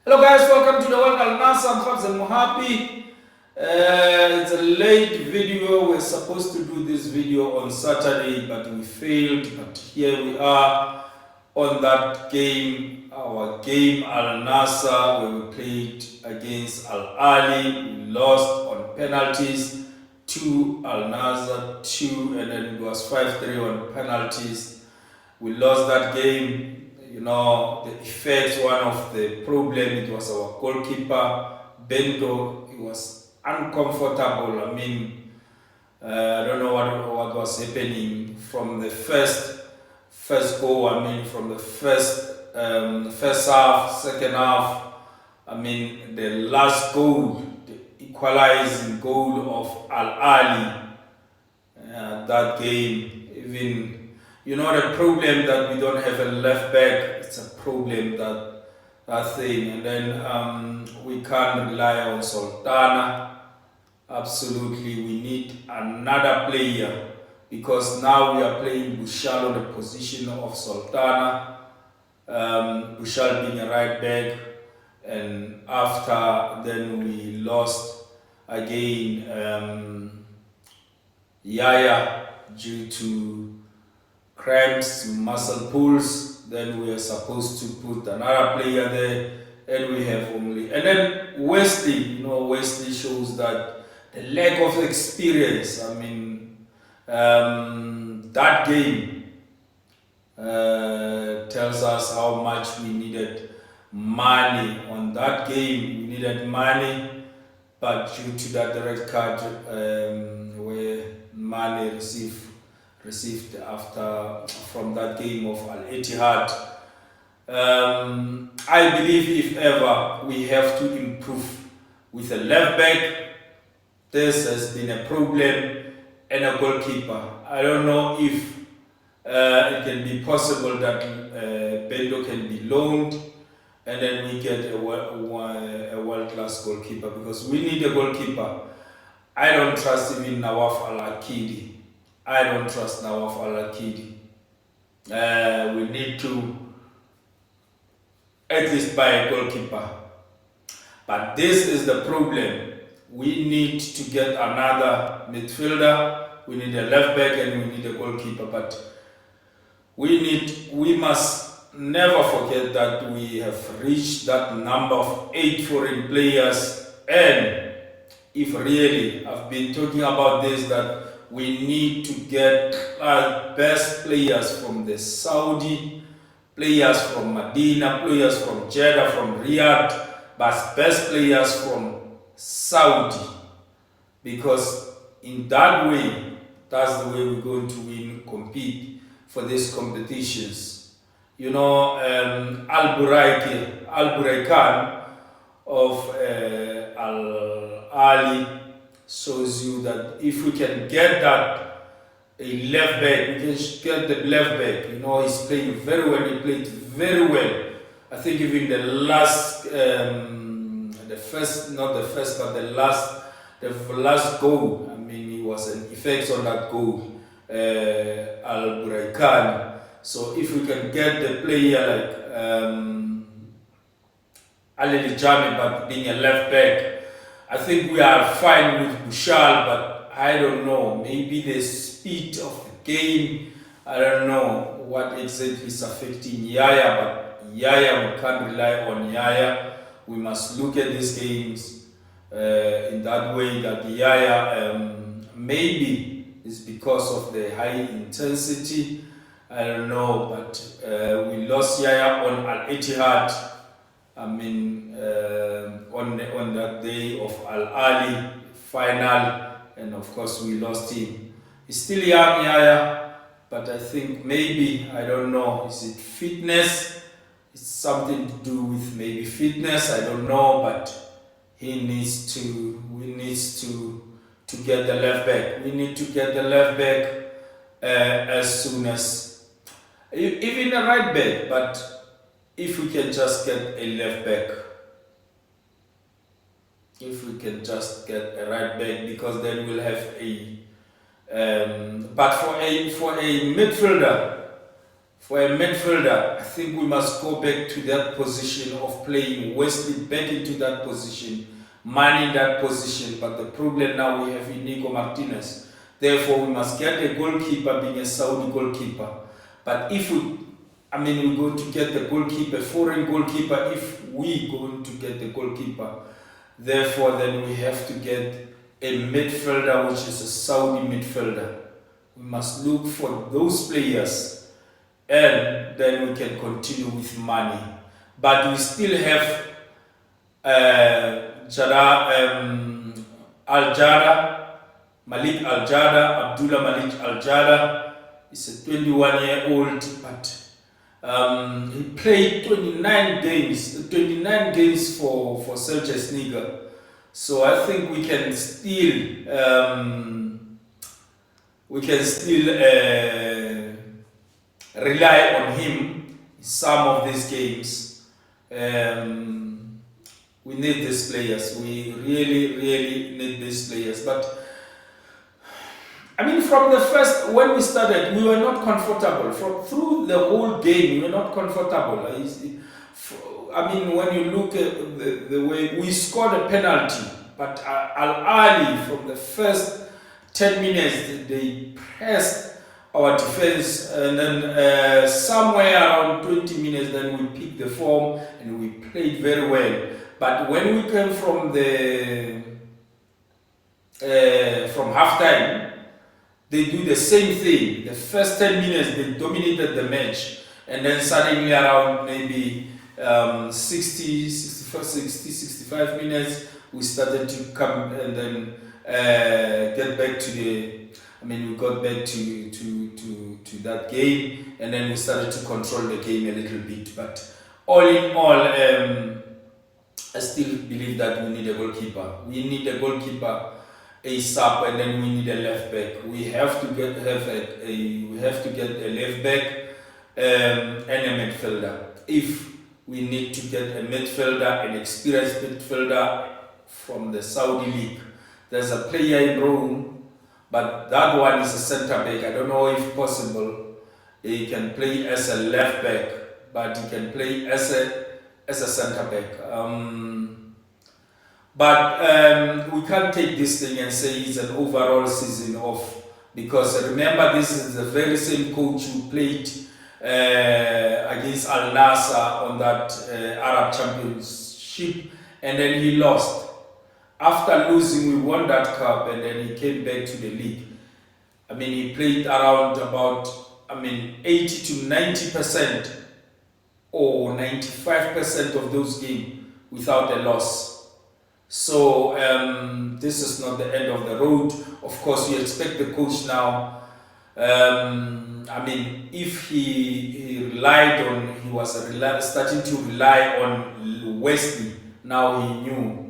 Hello guys, welcome to the world Al-Nassr. I'm Khabs Mohabi. It's a late video. We're supposed to do this video on Saturday, but we failed. But here we are on that game, our game Al-Nassr, where we played against Al-Ahli. We lost on penalties, 2 Al-Nassr, 2, and then it was 5-3 on penalties. We lost that game. You know, the effects, one of the problem, it was our goalkeeper, Bento. He was uncomfortable. I mean, I don't know what was happening from the first goal. I mean, from the first half, second half. I mean, the last goal, the equalizing goal of Al-Ahli, that game, even. You know, the problem that we don't have a left back, it's a problem, that thing. And then we can't rely on Sultana. Absolutely, we need another player because now we are playing Bushal on the position of Sultana. Bushal being a right back, and after then we lost again Yaya due to cramps, muscle pulls. Then we are supposed to put another player there, and we have only. And then Wesley, you know, Wesley shows that the lack of experience. I mean, that game tells us how much we needed money on that game. We needed money, but due to that red card, where Mane received after from that game of Al-Ittihad. I believe if ever we have to improve with a left back. This has been a problem, and a goalkeeper. I don't know if it can be possible that Bendo can be loaned and then we get a world-class goalkeeper, because we need a goalkeeper. I don't trust even Nawaf Al-Akidi. I don't trust Nawaf Al-Akidi. We need to at least buy a goalkeeper. But this is the problem. We need to get another midfielder. We need a left back and we need a goalkeeper. But we must never forget that we have reached that number of 8 foreign players. And if really, I've been talking about this, that we need to get best players from the Saudi, players from Medina, players from Jeddah, from Riyadh, but best players from Saudi. Because in that way, that's the way we're going to win, compete for these competitions. You know, Al-Buraikan of Al-Ahli shows you that if we can get that a left back, we can get the left back. You know, he's playing very well. He played very well. I think even the last, the last goal. I mean, he was an effect on that goal, Al-Buraikan. So if we can get the player like Ali Jami, but being a left back, I think we are fine with Bushal, but I don't know, maybe the speed of the game, I don't know what exactly is affecting Yaya, but Yaya, we can't rely on Yaya. We must look at these games in that way, that Yaya maybe is because of the high intensity, I don't know, but we lost Yaya on Al-Ittihad. I mean, on that day of Al-Ahli final, and of course we lost him. He's still young, Yaya, but I think maybe, I don't know, is it fitness? It's something to do with maybe fitness, I don't know, but we need to get the left back. We need to get the left back as soon as, even the right back, but if we can just get a left back, if we can just get a right back, because then we'll have a but for a midfielder, For a midfielder, I think we must go back to that position of playing Wesley back into that position, Mane in that position. But the problem now we have Inigo Martinez. Therefore, we must get a goalkeeper being a Saudi goalkeeper. But if we're going to get the goalkeeper, foreign goalkeeper, if we're going to get the goalkeeper, therefore then we have to get a midfielder which is a Saudi midfielder. We must look for those players and then we can continue with money. But we still have Malik Al-Jada, Abdullah Malik Al-Jada. He's a 21-year-old, but he played 29 games for Celtic Sneaker. So I think we can still rely on him in some of these games. We need these players. We really need these players. But from the first, when we started, we were not comfortable. Through the whole game, we were not comfortable. When you look at the way we scored a penalty, but Al-Ahli from the first 10 minutes, they pressed our defense, and then somewhere around 20 minutes, then we picked the form and we played very well. But when we came from halftime, they do the same thing. The first 10 minutes, they dominated the match, and then suddenly around maybe 65 minutes, we started to come and then get back to we got back to that game, and then we started to control the game a little bit. But all in all, I still believe that we need a goalkeeper. We need a goalkeeper ASAP, and then we need a left back. We have to get a left back and a midfielder. If we need to get a midfielder, an experienced midfielder from the Saudi League. There's a player in Rome, but that one is a centre back. I don't know if possible he can play as a left back, but he can play as a centre back. But we can't take this thing and say it's an overall season off, because remember, this is the very same coach who played against Al-Nassr on that Arab Championship, and then he lost. After losing, we won that cup, and then he came back to the league. He played around about 80 to 90% or 95% of those games without a loss. So this is not the end of the road. Of course, you expect the coach now. If he was starting to rely on Wesley. Now he knew.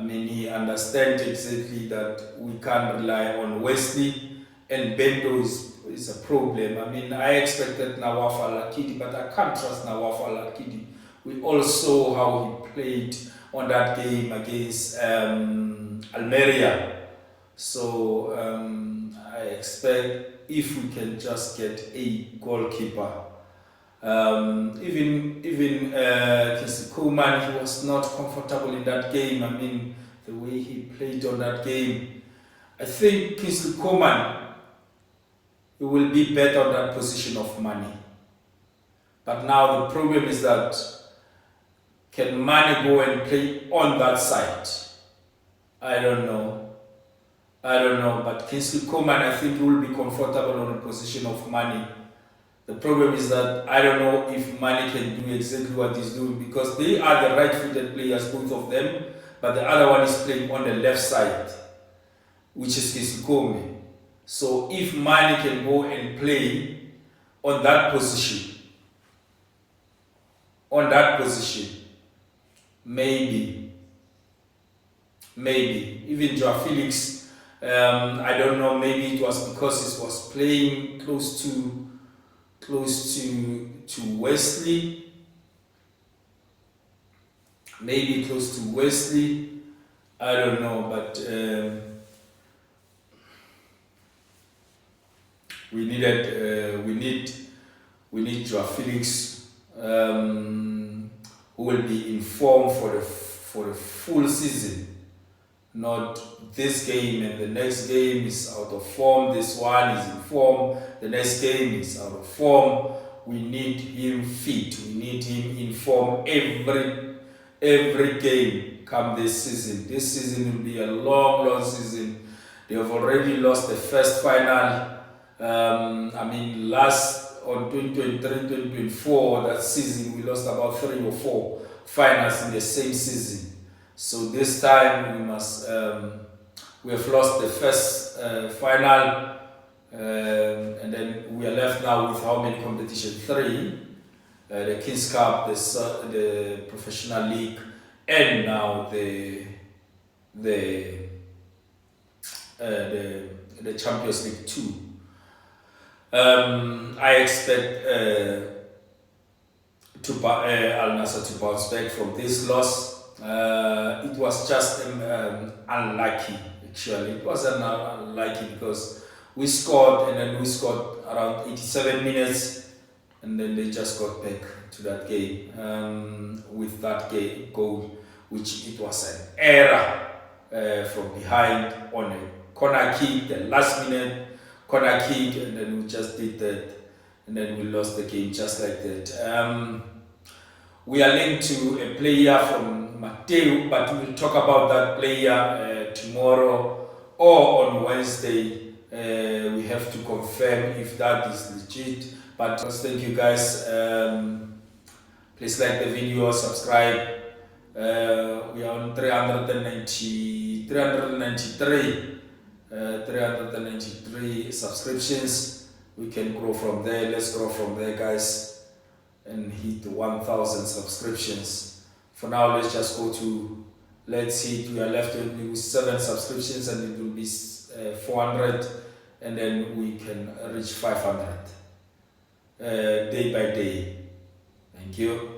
He understands exactly that we can't rely on Wesley, and Bendo is a problem. I expected Nawaf Al-Akidi, but I can't trust Nawaf Al-Akidi. We all saw how he played on that game against Almeria. So I expect if we can just get a goalkeeper. Even Kingsley Coman, he was not comfortable in that game. The way he played on that game. I think Kingsley Coman, he will be better on that position of Mane. But now the problem is that, can Mane go and play on that side? I don't know. But Kingsley Coman, I think he will be comfortable on the position of Mane. The problem is that I don't know if Mane can do exactly what he's doing, because they are the right-footed players, both of them, but the other one is playing on the left side, which is Kingsley Coman. So if Mane can go and play on that position, maybe even Joao Felix, I don't know, maybe it was because he was playing close to Wesley. Maybe close to Wesley. I don't know, but we We need Joao Felix, who will be in form for the full season. Not this game and the next game is out of form. This one is in form. The next game is out of form. We need him fit. We need him in form every game come this season. This season will be a long season. They have already lost the first final. Last on 2023-2024, that season we lost about 3 or 4 finals in the same season. So this time we must. We have lost the first final, and then we are left now with how many competitions? 3: the Kings Cup, the Professional League, and now the Champions League 2. I expect Al-Nassr to bounce back from this loss. It was just unlucky, actually. It was unlucky because we scored, and then we scored around 87 minutes, and then they just got back to that game with that goal, which it was an error from behind on a corner kick, the last minute corner kick, and then we just did that, and then we lost the game just like that. We are linked to a player from Mateo, but we'll talk about that player tomorrow or on Wednesday. We have to confirm if that is legit. But thank you guys. Please like the video, subscribe. We are on 393 subscriptions. We can grow from there. Let's grow from there, guys, and hit 1,000 subscriptions. For now, let's just go to, let's hit, we are left with 7 subscriptions, and it will be 400, and then we can reach 500 day by day. Thank you.